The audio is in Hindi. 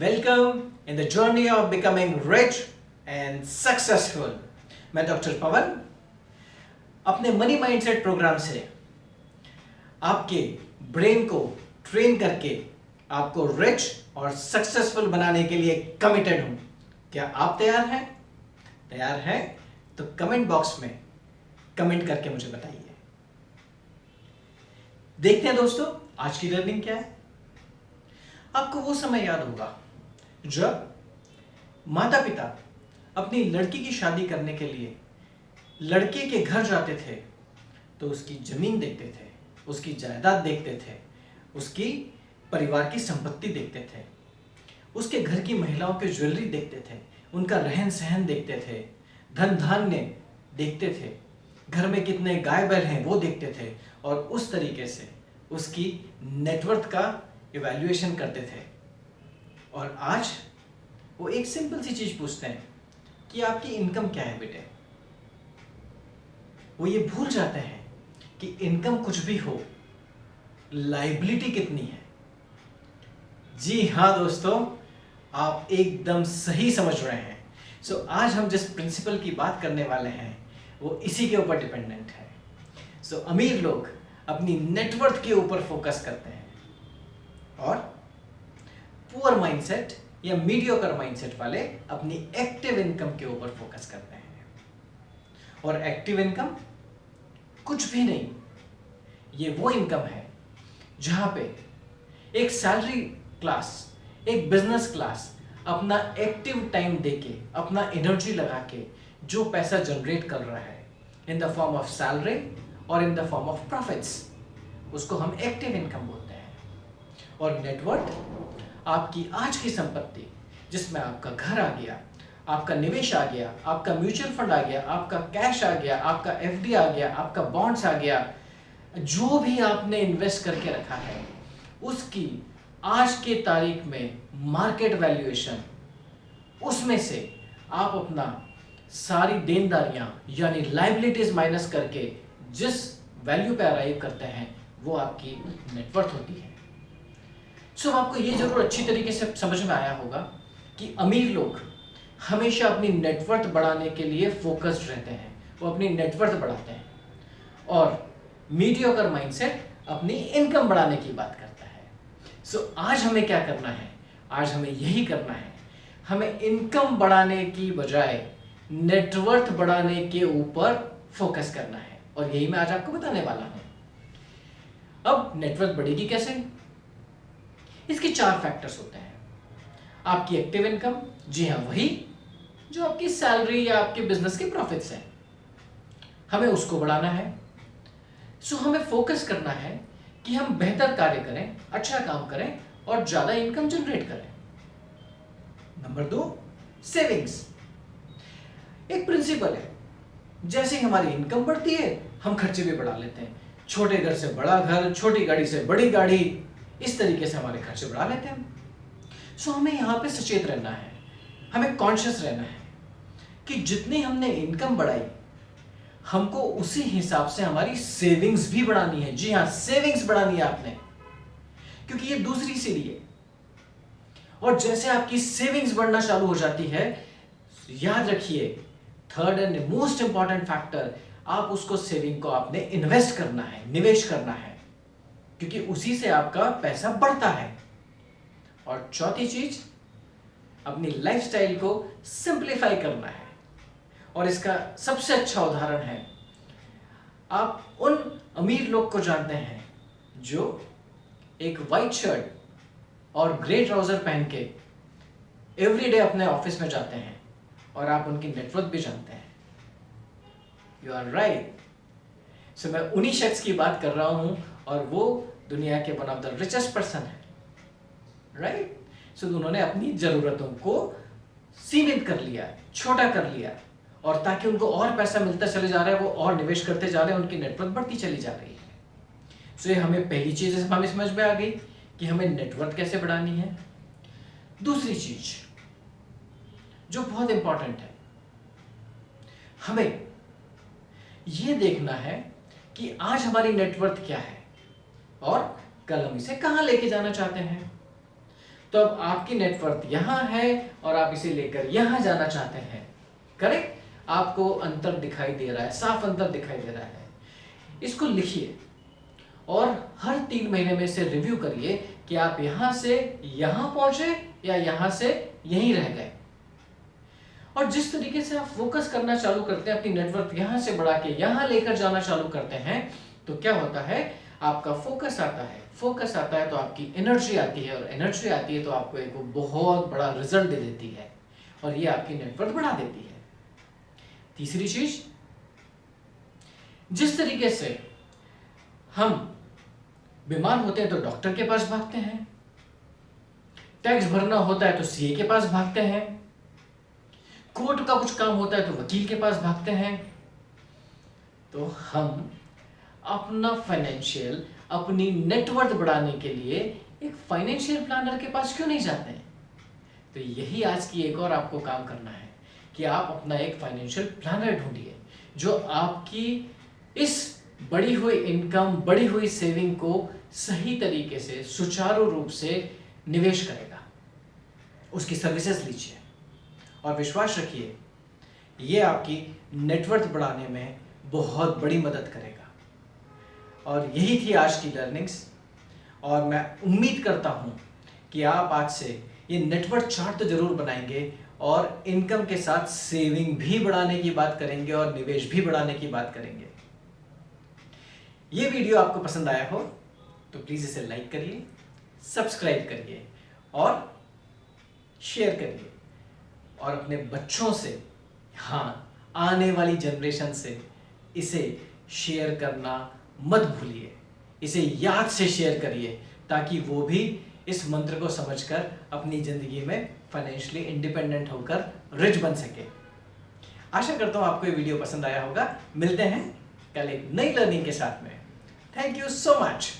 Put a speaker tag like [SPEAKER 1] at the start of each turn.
[SPEAKER 1] Welcome in the journey of becoming rich and successful. मैं डॉक्टर पवन अपने मनी माइंडसेट प्रोग्राम से आपके ब्रेन को ट्रेन करके आपको रिच और सक्सेसफुल बनाने के लिए कमिटेड हूं। क्या आप तैयार हैं? तैयार हैं तो कमेंट बॉक्स में कमेंट करके मुझे बताइए। देखते हैं दोस्तों, आज की लर्निंग क्या है। आपको वो समय याद होगा जब माता पिता अपनी लड़की की शादी करने के लिए लड़के के घर जाते थे तो उसकी जमीन देखते थे, उसकी जायदाद देखते थे, उसकी परिवार की संपत्ति देखते थे, उसके घर की महिलाओं के ज्वेलरी देखते थे, उनका रहन सहन देखते थे, धन धान्य देखते थे, घर में कितने गाय बैल हैं वो देखते थे और उस तरीके से उसकी नेटवर्थ का इवैल्यूएशन करते थे। और आज वो एक सिंपल सी चीज पूछते हैं कि आपकी इनकम क्या है बेटे। वो ये भूल जाते हैं कि इनकम कुछ भी हो, लायबिलिटी कितनी है। जी हाँ दोस्तों, आप एकदम सही समझ रहे हैं। सो आज हम जिस प्रिंसिपल की बात करने वाले हैं वो इसी के ऊपर डिपेंडेंट है। सो अमीर लोग अपनी नेटवर्थ के ऊपर फोकस करते हैं और पुअर माइंडसेट या मीडियोकर माइंडसेट वाले अपनी एक्टिव इनकम के ऊपर फोकस करते हैं। और एक्टिव इनकम कुछ भी नहीं, ये वो इनकम है जहां पे एक सैलरी क्लास, एक बिजनेस क्लास अपना एक्टिव टाइम देके, अपना एनर्जी लगा के जो पैसा जनरेट कर रहा है in the form of salary और in the form of profits, उसको हम एक्टिव इनकम बोलते हैं। और नेटवर्थ आपकी आज की संपत्ति, जिसमें आपका घर आ गया, आपका निवेश आ गया, आपका म्यूचुअल फंड आ गया, आपका कैश आ गया, आपका एफडी आ गया, आपका बॉन्ड्स आ गया, जो भी आपने इन्वेस्ट करके रखा है उसकी आज के तारीख में मार्केट वैल्यूएशन, उसमें से आप अपना सारी देनदारियां यानी लायबिलिटीज माइनस करके जिस वैल्यू पे अराइव करते हैं वो आपकी नेटवर्थ होती है। सो आपको ये जरूर अच्छी तरीके से समझ में आया होगा कि अमीर लोग हमेशा अपनी नेटवर्थ बढ़ाने के लिए फोकस्ड रहते हैं, वो अपनी नेटवर्थ बढ़ाते हैं। और मीडियोकर माइंडसेट अपनी इनकम बढ़ाने की बात करता है। सो आज हमें क्या करना है? आज हमें यही करना है, हमें इनकम बढ़ाने की बजाय नेटवर्थ बढ़ाने के ऊपर फोकस करना है। और यही मैं आज आपको बताने वाला हूं। अब नेटवर्थ बढ़ेगी कैसे? इसके 4 फैक्टर्स होते हैं। आपकी एक्टिव इनकम, जी हाँ वही जो आपकी सैलरी या आपके बिजनेस के प्रॉफिट्स हैं, हमें उसको बढ़ाना है। सो हमें फोकस करना है कि हम बेहतर कार्य करें, अच्छा काम करें और ज्यादा इनकम जनरेट करें। Number 2, savings. एक प्रिंसिपल है, जैसे ही हमारी इनकम बढ़ती है हम खर्चे भी बढ़ा लेते हैं। छोटे घर से बड़ा घर, छोटी गाड़ी से बड़ी गाड़ी, इस तरीके से हमारे खर्चे बढ़ा लेते हैं। सो हमें यहां पे सचेत रहना है, हमें कॉन्शियस रहना है कि जितनी हमने इनकम बढ़ाई हमको उसी हिसाब से हमारी सेविंग्स भी बढ़ानी है। जी हाँ, सेविंग्स बढ़ानी है आपने, क्योंकि ये दूसरी सीढ़ी है। और जैसे आपकी सेविंग्स बढ़ना चालू हो जाती है, याद रखिए third and most important factor, आप उसको सेविंग को आपने इन्वेस्ट करना है, निवेश करना है, क्योंकि उसी से आपका पैसा बढ़ता है। और चौथी चीज, अपनी लाइफस्टाइल को सिंप्लीफाई करना है। और इसका सबसे अच्छा उदाहरण है, आप उन अमीर लोग को जानते हैं जो एक वाइट शर्ट और ग्रे ट्राउजर पहन के एवरीडे अपने ऑफिस में जाते हैं, और आप उनकी नेटवर्थ भी जानते हैं। You are right. सो मैं उन्हीं शख्स की बात कर रहा हूं और वो दुनिया के one of the richest person है। राइट। सो उन्होंने अपनी जरूरतों को सीमित कर लिया, छोटा कर लिया, और ताकि उनको और पैसा मिलता चले जा रहा है, वो और निवेश करते जा रहे हैं, उनकी नेटवर्थ बढ़ती चली जा रही है। सो ये हमें पहली चीज हमें समझ में आ गई कि हमें नेटवर्थ कैसे बढ़ानी है। दूसरी चीज जो बहुत इंपॉर्टेंट है, हमें यह देखना है कि आज हमारी नेटवर्थ क्या है और कल हम इसे कहां लेके जाना चाहते हैं। तो अब आपकी नेटवर्थ यहाँ है और आप इसे लेकर यहाँ जाना चाहते हैं। करेक्ट? आपको अंतर दिखाई दे रहा है, साफ अंतर दिखाई दे रहा है। इसको लिखिए और हर 3 महीने में इसे रिव्यू करिए कि आप यहां से यहां पहुंचे या यहां से यहीं रह गए। और जिस तरीके से आप फोकस करना चालू करते हैं, अपनी नेटवर्क यहां से बढ़ा के यहां लेकर जाना चालू करते हैं, तो क्या होता है, आपका फोकस आता है। फोकस आता है तो आपकी एनर्जी आती है, और एनर्जी आती है तो आपको एक बहुत बड़ा रिजल्ट दे देती है, और ये आपकी नेटवर्क बढ़ा देती है। तीसरी चीज, जिस तरीके से हम बीमार होते हैं तो डॉक्टर के पास भागते हैं, टैक्स भरना होता है तो सीए के पास भागते हैं, कोर्ट का कुछ काम होता है तो वकील के पास भागते हैं, तो हम अपना फाइनेंशियल, अपनी नेटवर्थ बढ़ाने के लिए एक फाइनेंशियल प्लानर के पास क्यों नहीं जाते हैं? तो यही आज की एक और आपको काम करना है कि आप अपना एक फाइनेंशियल प्लानर ढूंढिए जो आपकी इस बढ़ी हुई इनकम, बढ़ी हुई सेविंग को सही तरीके से, सुचारू रूप से निवेश करेगा। उसकी सर्विसेज लीजिए और विश्वास रखिए, ये आपकी नेटवर्थ बढ़ाने में बहुत बड़ी मदद करेगा। और यही थी आज की लर्निंग्स, और मैं उम्मीद करता हूँ कि आप आज से ये नेटवर्थ चार्ट तो जरूर बनाएंगे और इनकम के साथ सेविंग भी बढ़ाने की बात करेंगे और निवेश भी बढ़ाने की बात करेंगे। ये वीडियो आपको पसंद आया हो तो प्लीज इसे लाइक करिए, सब्सक्राइब करिए और शेयर करिए, और अपने बच्चों से, हाँ, आने वाली जनरेशन से इसे शेयर करना मत भूलिए। इसे याद से शेयर करिए ताकि वो भी इस मंत्र को समझकर अपनी जिंदगी में फाइनेंशियली इंडिपेंडेंट होकर रिच बन सके। आशा करता हूं आपको ये वीडियो पसंद आया होगा। मिलते हैं कल एक नई लर्निंग के साथ में। Thank you so much.